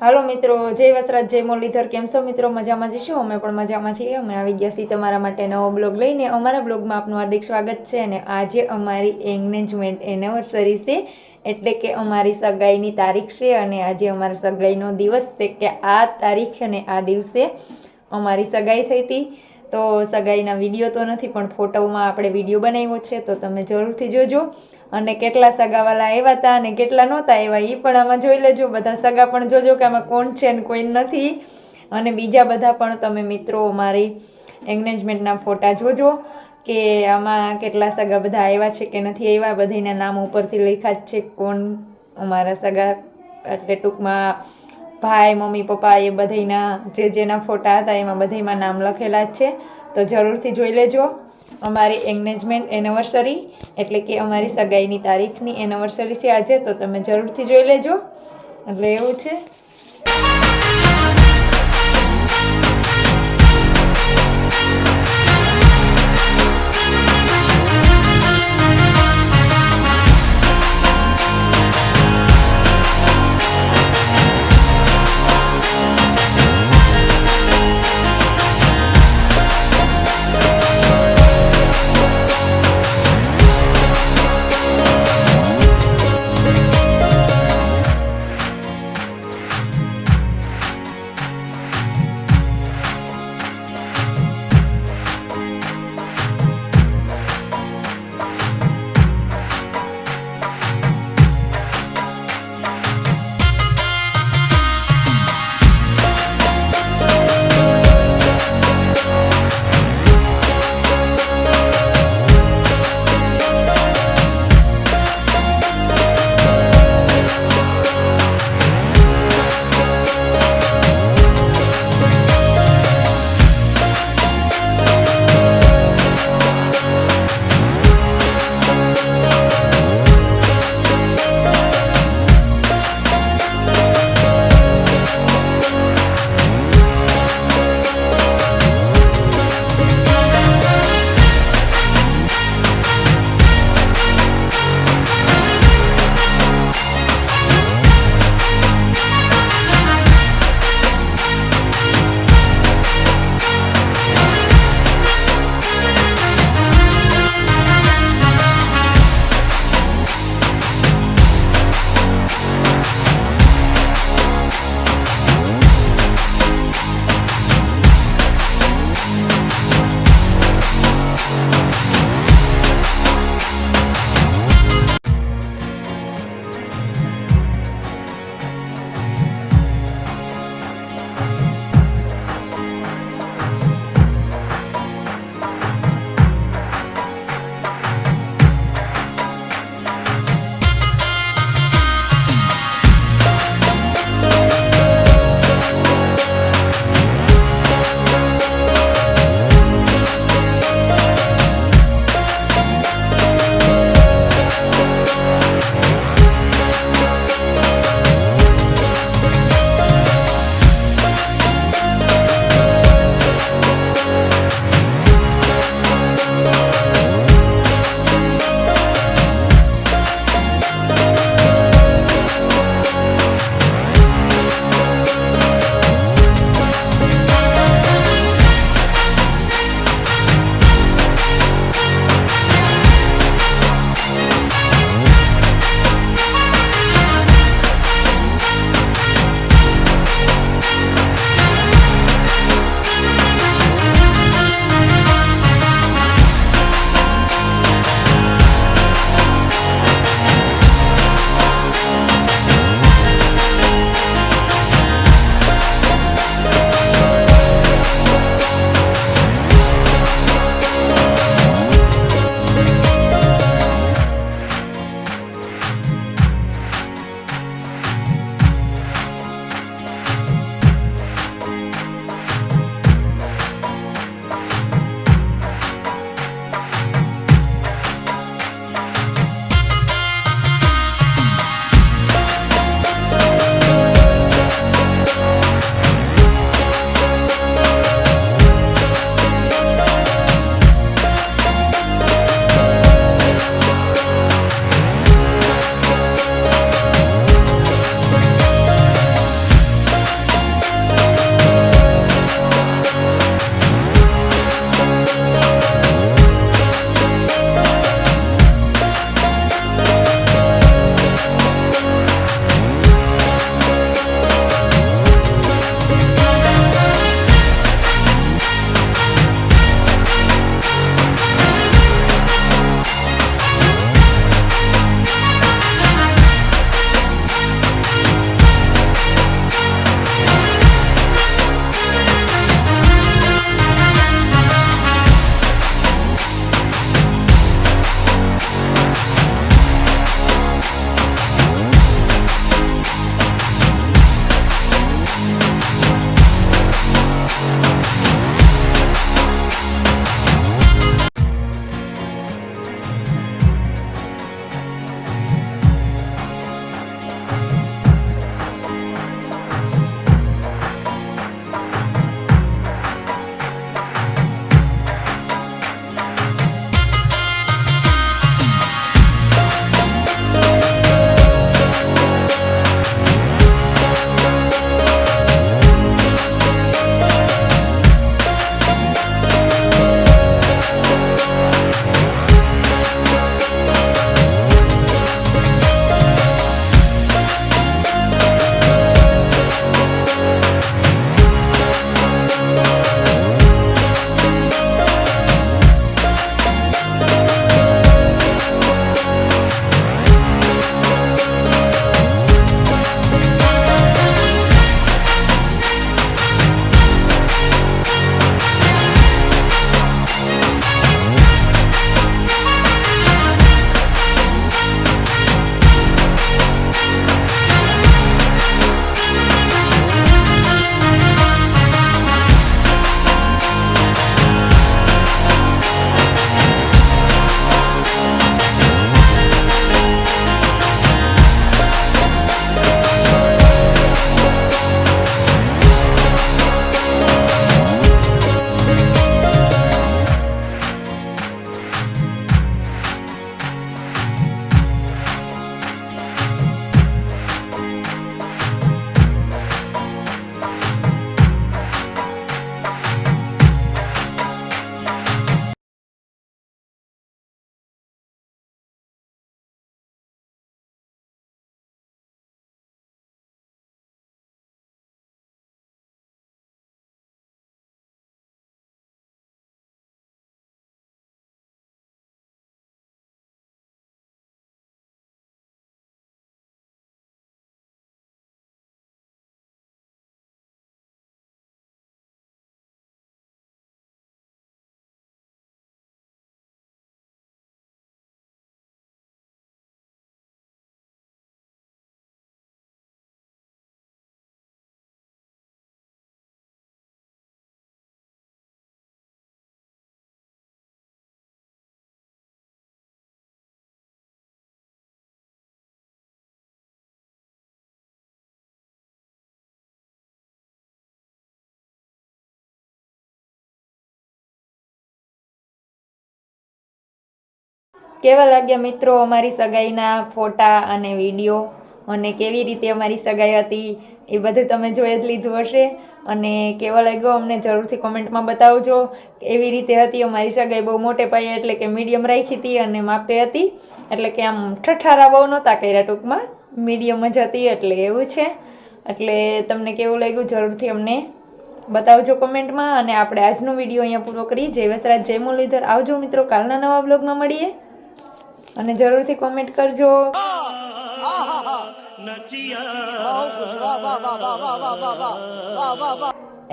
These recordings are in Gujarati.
હાલો મિત્રો, જય વસરાજ, જય મુરલીધર. કેમ છો મિત્રો? મજામાં જ છો? અમે પણ મજામાં છીએ. અમે આવી ગયા છીએ તમારા માટે નવો બ્લોગ લઈને. અમારા બ્લોગમાં આપનું હાર્દિક સ્વાગત છે. અને આજે અમારી એન્ગેજમેન્ટ એનિવર્સરી છે, એટલે કે અમારી સગાઈની તારીખ છે. અને આજે અમારા સગાઈનો દિવસ છે કે આ તારીખ અને આ દિવસે અમારી સગાઈ થઈ હતી. તો સગાઈના વિડીયો તો નથી, પણ ફોટોમાં આપણે વિડીયો બનાવ્યો છે, તો તમે જરૂરથી જોજો. અને કેટલા સગાવાલા આવ્યા હતા અને કેટલા નહોતા આવ્યા એ પણ આમાં જોઈ લેજો. બધા સગા પણ જોજો કે આમાં કોણ છે અને કોઈ નથી. અને બીજા બધા પણ તમે મિત્રો મારી એન્ગેજમેન્ટના ફોટા જોજો કે આમાં કેટલા સગા બધા આવ્યા છે કે નથી આવ્યા. બધાના નામ ઉપરથી લખ્યા જ છે કોણ અમારા સગા, એટલે ટૂંકમાં ભાઈ, મમ્મી, પપ્પા એ બધાના જેના ફોટા હતા એમાં બધામાં નામ લખેલા જ છે. તો જરૂરથી જોઈ લેજો. અમારી એન્ગેજમેન્ટ એનિવર્સરી એટલે કે અમારી સગાઈની તારીખની એનિવર્સરી છે આજે, તો તમે જરૂરથી જોઈ લેજો. એટલે એવું છે. કેવા લાગ્યા મિત્રો અમારી સગાઈના ફોટા અને વિડીયો, અને કેવી રીતે અમારી સગાઈ હતી એ બધું તમે જોઈ જ લીધું હશે. અને કેવો લાગ્યો અમને જરૂરથી કોમેન્ટમાં બતાવજો. એવી રીતે હતી અમારી સગાઈ, બહુ મોટે પાયે એટલે કે મીડિયમ રાખી હતી અને માપે હતી, એટલે કે આમ ઠઠારા બહુ નહોતા કર્યા, ટૂંકમાં મીડિયમ જ હતી, એટલે એવું છે. એટલે તમને કેવું લાગ્યું જરૂરથી અમને બતાવજો કોમેન્ટમાં. અને આપણે આજનો વિડીયો અહીંયા પૂરો કરી. જય વસરાજ, જય મુરલીધર. આવજો મિત્રો, કાલના નવા બ્લોગમાં મળીએ. અને જરૂરથી કોમેન્ટ કરજો.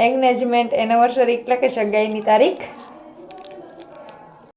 એંગેજમેન્ટ એનિવર્સરી એટલે કે સગાઈની તારીખ